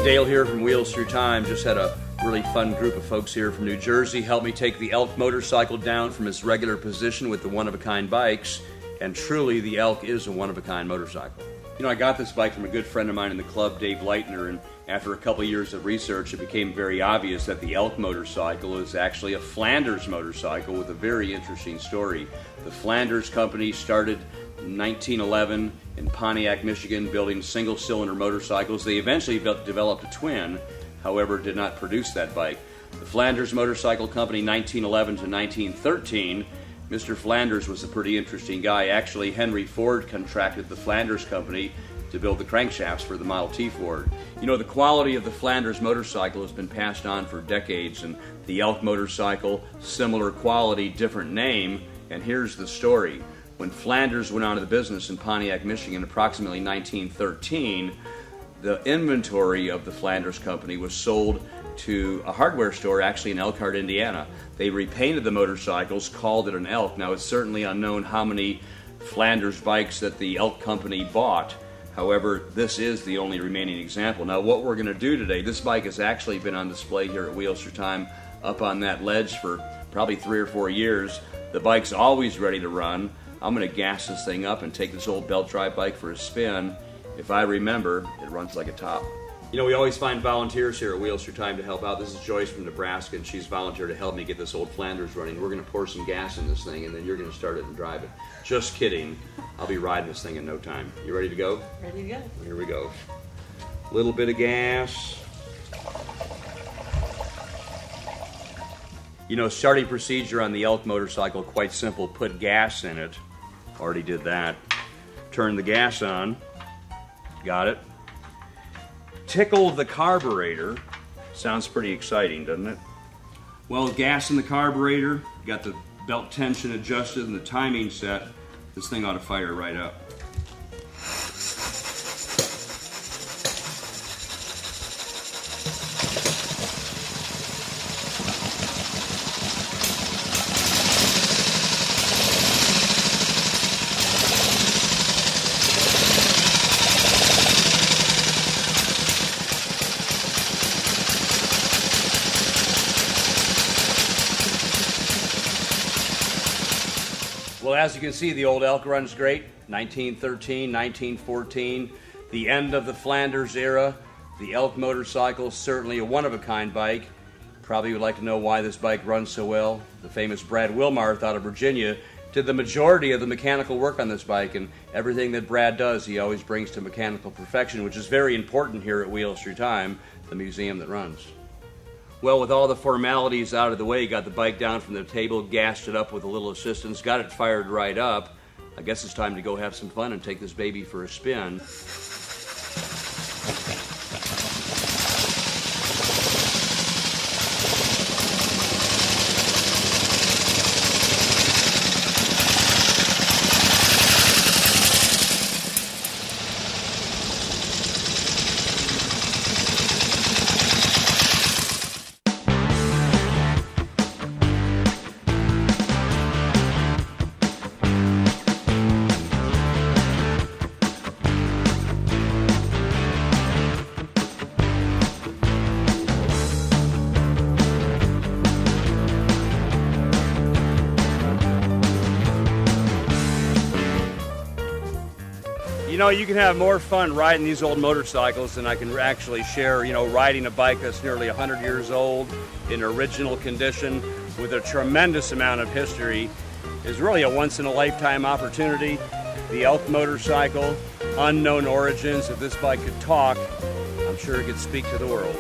Dale here from Wheels Through Time. Just had a really fun group of folks here from New Jersey help me take the Elk motorcycle down from its regular position with the one-of-a-kind bikes, and truly the Elk is a one-of-a-kind motorcycle. You know, I got this bike from a good friend of mine in the club, Dave Leitner, and after a couple years of research, it became very obvious that the Elk motorcycle is actually a Flanders motorcycle with a very interesting story. The Flanders company started in 1911 in Pontiac, Michigan, building single-cylinder motorcycles. They eventually developed a twin, however, did not produce that bike. The Flanders Motorcycle Company, 1911 to 1913, Mr. Flanders was a pretty interesting guy. Actually, Henry Ford contracted the Flanders Company to build the crankshafts for the Model T Ford. You know, the quality of the Flanders motorcycle has been passed on for decades, and the Elk motorcycle, similar quality, different name, and here's the story. When Flanders went out of the business in Pontiac, Michigan, approximately 1913, the inventory of the Flanders Company was sold to a hardware store actually in Elkhart, Indiana. They repainted the motorcycles, called it an Elk. Now, it's certainly unknown how many Flanders bikes that the Elk Company bought. However, this is the only remaining example. Now, what we're going to do today, this bike has actually been on display here at Wheels Through Time up on that ledge for probably 3 or 4 years. The bike's always ready to run. I'm going to gas this thing up and take this old belt drive bike for a spin. If I remember, it runs like a top. You know, we always find volunteers here at Wheels Through Time to help out. This is Joyce from Nebraska, and she's volunteered to help me get this old Flanders running. We're going to pour some gas in this thing, and then you're going to start it and drive it. Just kidding. I'll be riding this thing in no time. You ready to go? Ready to go. Here we go. Little bit of gas. You know, starting procedure on the Elk motorcycle, quite simple. Put gas in it. Already did that. Turn the gas on. Got it. Tickle the carburetor. Sounds pretty exciting, doesn't it? Well, gas in the carburetor, got the belt tension adjusted and the timing set. This thing ought to fire right up. Well, as you can see, the old Elk runs great. 1913, 1914, the end of the Flanders era. The Elk motorcycle, certainly a one-of-a-kind bike. Probably would like to know why this bike runs so well. The famous Brad Wilmarth out of Virginia did the majority of the mechanical work on this bike, and everything that Brad does, he always brings to mechanical perfection, which is very important here at Wheels Through Time, the museum that runs. Well, with all the formalities out of the way, got the bike down from the table, gassed it up with a little assistance, got it fired right up. I guess it's time to go have some fun and take this baby for a spin. You know, you can have more fun riding these old motorcycles than I can actually share, you know, riding a bike that's nearly 100 years old in original condition with a tremendous amount of history is really a once-in-a-lifetime opportunity. The Elk motorcycle, unknown origins. If this bike could talk, I'm sure it could speak to the world.